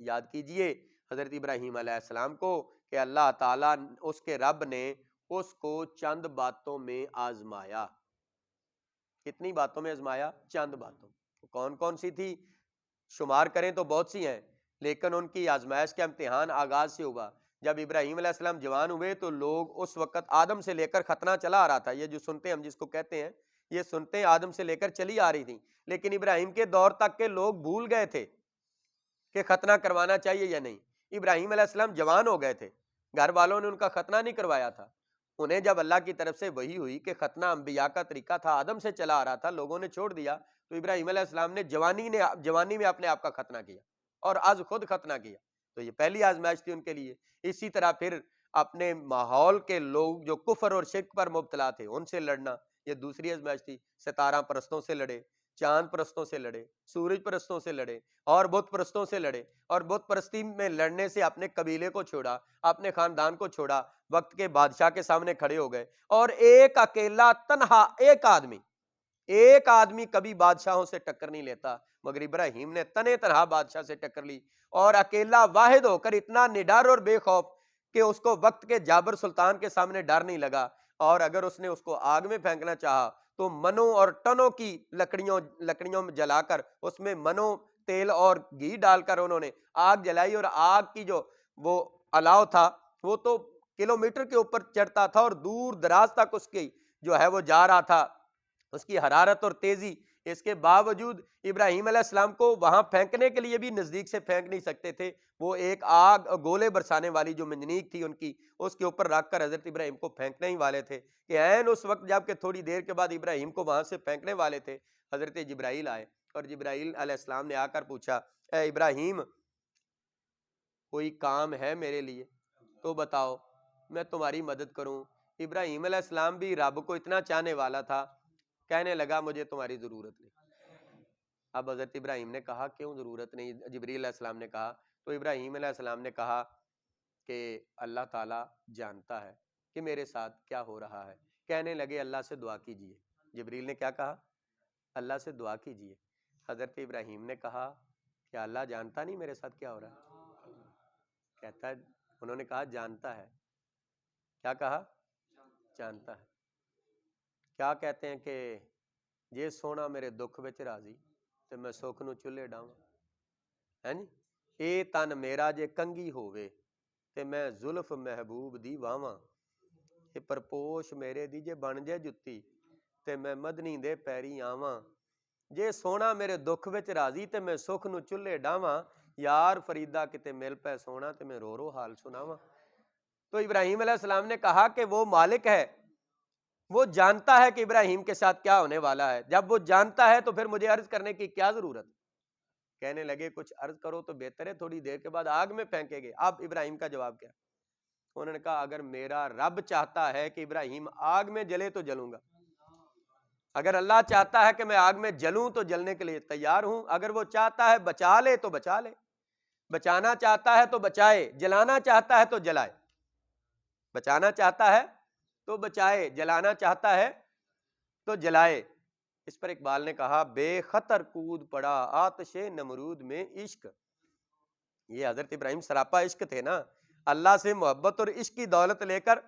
یاد کیجئے حضرت ابراہیم علیہ السلام کو کہ اللہ تعالیٰ اس کے رب نے اس کو چند باتوں میں آزمایا. کتنی باتوں میں آزمایا؟ چند باتوں. کون کون سی تھی؟ شمار کریں تو بہت سی ہیں، لیکن ان کی آزمائش کا امتحان آغاز سے ہوا. جب ابراہیم علیہ السلام جوان ہوئے تو لوگ اس وقت آدم سے لے کر ختنہ چلا آ رہا تھا. یہ جو سنتے ہم جس کو کہتے ہیں، یہ سنتے آدم سے لے کر چلی آ رہی تھیں، لیکن ابراہیم کے دور تک کے لوگ بھول گئے تھے کہ ختنہ کروانا چاہیے یا نہیں. ابراہیم علیہ السلام جوان ہو گئے تھے، گھر والوں نے ان کا ختنہ نہیں کروایا تھا. انہیں جب اللہ کی طرف سے وحی ہوئی کہ ختنہ انبیاء کا طریقہ تھا، آدم سے چلا آ رہا تھا، لوگوں نے چھوڑ دیا، تو ابراہیم علیہ السلام نے جوانی میں اپنے آپ کا ختنہ کیا اور آج خود ختنہ کیا. تو یہ پہلی آزمائش تھی ان کے لیے. اسی طرح پھر اپنے ماحول کے لوگ جو کفر اور شرک پر مبتلا تھے ان سے لڑنا، یہ دوسری آزمائش تھی. ستارہ پرستوں سے لڑے، چاند پرستوں سے لڑے، سورج پرستوں سے لڑے اور بت پرستوں سے لڑے. اور بت پرستی میں لڑنے سے اپنے قبیلے کو چھوڑا، اپنے خاندان کو چھوڑا، وقت کے بادشاہ کے سامنے کھڑے ہو گئے. اور ایک اکیلا تنہا ایک آدمی کبھی بادشاہوں سے ٹکر نہیں لیتا، مگر ابراہیم نے تنے تنہا بادشاہ سے ٹکر لی اور اکیلا واحد ہو کر اتنا نڈر اور بے خوف کہ اس کو وقت کے جابر سلطان کے سامنے ڈر نہیں لگا. اور اگر اس نے اس کو آگ میں پھینکنا چاہا تو منوں اور ٹنوں کی لکڑیوں میں جلا کر اس میں منوں، تیل اور گھی ڈال کر انہوں نے آگ جلائی، اور آگ کی جو وہ الاؤ تھا وہ تو کلومیٹر کے اوپر چڑھتا تھا اور دور دراز تک اس کی جو ہے وہ جا رہا تھا، اس کی حرارت اور تیزی. اس کے باوجود ابراہیم علیہ السلام کو وہاں پھینکنے کے لیے بھی نزدیک سے پھینک نہیں سکتے تھے. وہ ایک آگ گولے برسانے والی جو منجنیق تھی ان کی، اس کے اوپر رکھ کر حضرت ابراہیم کو پھینکنے ہی والے تھے کہ عین اس وقت جب کہ تھوڑی دیر کے بعد ابراہیم کو وہاں سے پھینکنے والے تھے، حضرت جبرائیل آئے اور جبرائیل علیہ السلام نے آ کر پوچھا، اے ابراہیم کوئی کام ہے میرے لیے تو بتاؤ، میں تمہاری مدد کروں. ابراہیم علیہ السلام بھی رب کو اتنا چاہنے والا تھا، کہنے لگا مجھے تمہاری ضرورت نہیں. اب حضرت ابراہیم نے کہا کیوں ضرورت نہیں؟ جبریل علیہ السلام نے کہا. تو ابراہیم علیہ السلام نے کہا کہ اللہ تعالیٰ جانتا ہے کہ میرے ساتھ کیا ہو رہا ہے. کہنے لگے اللہ سے دعا کیجئے. جبریل نے کیا کہا؟ اللہ سے دعا کیجئے. حضرت ابراہیم نے کہا کہ اللہ جانتا نہیں میرے ساتھ کیا ہو رہا ہے؟ کہتا ہے، انہوں نے کہا جانتا ہے. کیا کہا؟ جانتا ہے. کیا کہتے ہیں کہ جے سونا میرے دکھ وچ راضی تے میں سکھ نو چولہے ڈاواں. ہے نی، اے تن میرا جے کنگھی ہووے تے میں زلف محبوب دی واواں. اے پرپوش میرے دی جے بن جے جتی تے میں مدنی دے پیری آواں. جے سونا میرے دکھ وچ راضی تے میں سکھ نو چولہے ڈاواں. یار فریدا کتے مل پے سونا تے میں رو رو حال سناواں. تو ابراہیم علیہ السلام نے کہا کہ وہ مالک ہے، وہ جانتا ہے کہ ابراہیم کے ساتھ کیا ہونے والا ہے. جب وہ جانتا ہے تو پھر مجھے عرض کرنے کی کیا ضرورت؟ کہنے لگے کچھ عرض کرو تو بہتر ہے، تھوڑی دیر کے بعد آگ میں پھینکے گے. اب ابراہیم کا جواب کیا؟ انہوں نے کہا اگر میرا رب چاہتا ہے کہ ابراہیم آگ میں جلے تو جلوں گا. اگر اللہ چاہتا ہے کہ میں آگ میں جلوں تو جلنے کے لیے تیار ہوں. اگر وہ چاہتا ہے بچا لے تو بچا لے، بچانا چاہتا ہے تو بچائے، جلانا چاہتا ہے تو جلائے. بچانا چاہتا ہے تو بچائے، جلانا چاہتا ہے تو جلائے. اس پر اقبال نے کہا بے خطر کود پڑا آتش نمرود میں عشق. یہ حضرت ابراہیم سراپا عشق تھے نا، اللہ سے محبت اور عشق کی دولت لے کر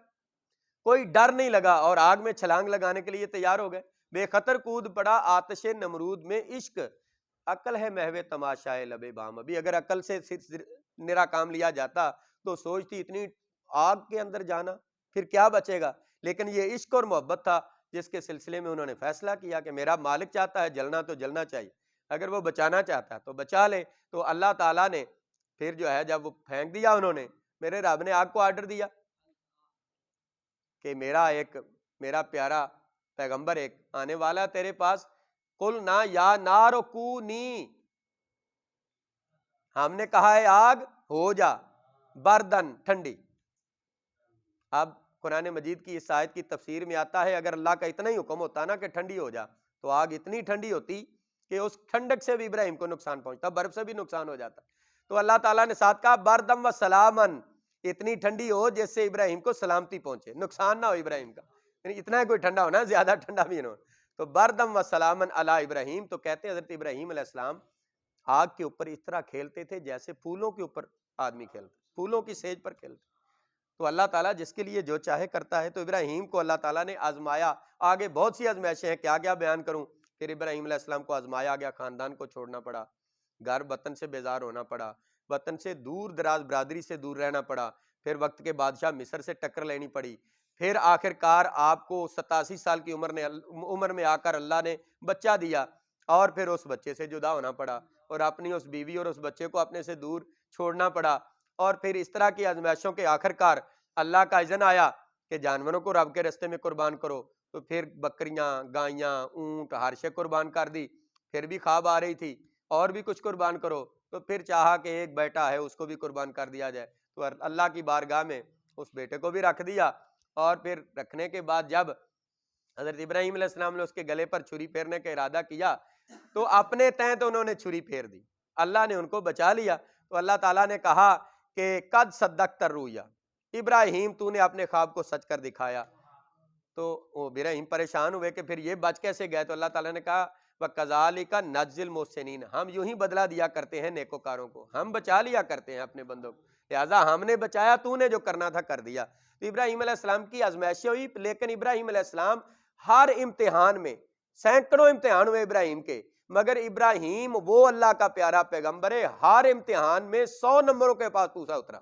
کوئی ڈر نہیں لگا اور آگ میں چھلانگ لگانے کے لیے تیار ہو گئے. بے خطر کود پڑا آتش نمرود میں عشق، عقل ہے محو تماشائے لبے بام. ابھی اگر عقل سے نرا کام لیا جاتا تو سوچتی اتنی آگ کے اندر جانا پھر کیا بچے گا. لیکن یہ عشق اور محبت تھا جس کے سلسلے میں انہوں نے فیصلہ کیا کہ میرا مالک چاہتا ہے جلنا تو جلنا چاہیے، اگر وہ بچانا چاہتا ہے تو بچا لے. تو اللہ تعالیٰ نے پھر جو ہے جب وہ پھینک دیا، انہوں نے، میرے رب نے آگ کو آرڈر دیا کہ میرا پیارا پیغمبر ایک آنے والا تیرے پاس، قل نا یا نار کونی، ہم نے کہا ہے آگ ہو جا بردن، ٹھنڈی. اب قرآن مجید کی اس آیت کی تفسیر میں آتا ہے اگر اللہ کا اتنا ہی حکم ہوتا نا کہ ٹھنڈی ہو جا تو آگ اتنی ٹھنڈی ہوتی کہ اس ٹھنڈک سے بھی ابراہیم کو نقصان پہنچتا، برف سے بھی نقصان ہو جاتا. تو اللہ تعالیٰ نے ساتھ کہا بردم و سلامن، اتنی ٹھنڈی ہو جس سے ابراہیم کو سلامتی پہنچے، نقصان نہ ہو ابراہیم کا. یعنی اتنا کوئی ٹھنڈا ہونا، زیادہ ٹھنڈا بھی نہ ہو. تو بردم و سلامن علی ابراہیم. تو کہتے ہیں حضرت ابراہیم علیہ السلام آگ کے اوپر اس طرح کھیلتے تھے جیسے پھولوں کے اوپر آدمی کھیلتے، پھولوں کی سیج پر کھیلتے۔ تو اللہ تعالیٰ جس کے لیے جو چاہے کرتا ہے۔ تو ابراہیم کو اللہ تعالیٰ نے آزمایا، آگے بہت سی آزمائشیں ہیں، کیا کیا بیان کروں۔ پھر ابراہیم علیہ السلام کو آزمایا گیا، خاندان کو چھوڑنا پڑا، گھر وطن سے بیزار ہونا پڑا، وطن سے دور دراز برادری سے دور رہنا پڑا، پھر وقت کے بادشاہ مصر سے ٹکر لینی پڑی، پھر آخر کار آپ کو 87 سال کی عمر میں آ کر اللہ نے بچہ دیا، اور پھر اس بچے سے جدا ہونا پڑا، اور اپنی اس بیوی اور اس بچے کو اپنے سے دور چھوڑنا پڑا، اور پھر اس طرح کی آزمائشوں کے آخر کار اللہ کا اذن آیا کہ جانوروں کو رب کے رستے میں قربان کرو، تو پھر بکریاں، گائیاں، اونٹ، ہر شے قربان کر دی۔ پھر بھی خواب آ رہی تھی اور بھی کچھ قربان کرو، تو پھر چاہا کہ ایک بیٹا ہے اس کو بھی قربان کر دیا جائے، تو اللہ کی بارگاہ میں اس بیٹے کو بھی رکھ دیا، اور پھر رکھنے کے بعد جب حضرت ابراہیم علیہ السلام نے اس کے گلے پر چھری پھیرنے کا ارادہ کیا تو اپنے تئیں تو انہوں نے چھری پھیر دی، اللہ نے ان کو بچا لیا۔ تو اللہ تعالیٰ نے کہا کہ قد صدقت الرؤیا، ابراہیم تو نے اپنے خواب کو سچ کر دکھایا۔ تو وہ ابراہیم پریشان ہوئے کہ پھر یہ بچ کیسے گئے، تو اللہ تعالیٰ نے کہا وَكَذَلِكَ نَجْزِي الْمُحْسِنِينَ، ہم یوں ہی بدلہ دیا کرتے ہیں نیکوکاروں کو، ہم بچا لیا کرتے ہیں اپنے بندوں کو، لہٰذا ہم نے بچایا، تو نے جو کرنا تھا کر دیا۔ تو ابراہیم علیہ السلام کی آزمائشیں ہوئی، لیکن ابراہیم علیہ السلام ہر امتحان میں، سینکڑوں امتحان ہوئے ابراہیم کے، مگر ابراہیم وہ اللہ کا پیارا پیغمبر ہے، ہر امتحان میں 100 نمبروں کے پاس پوچھا اترا۔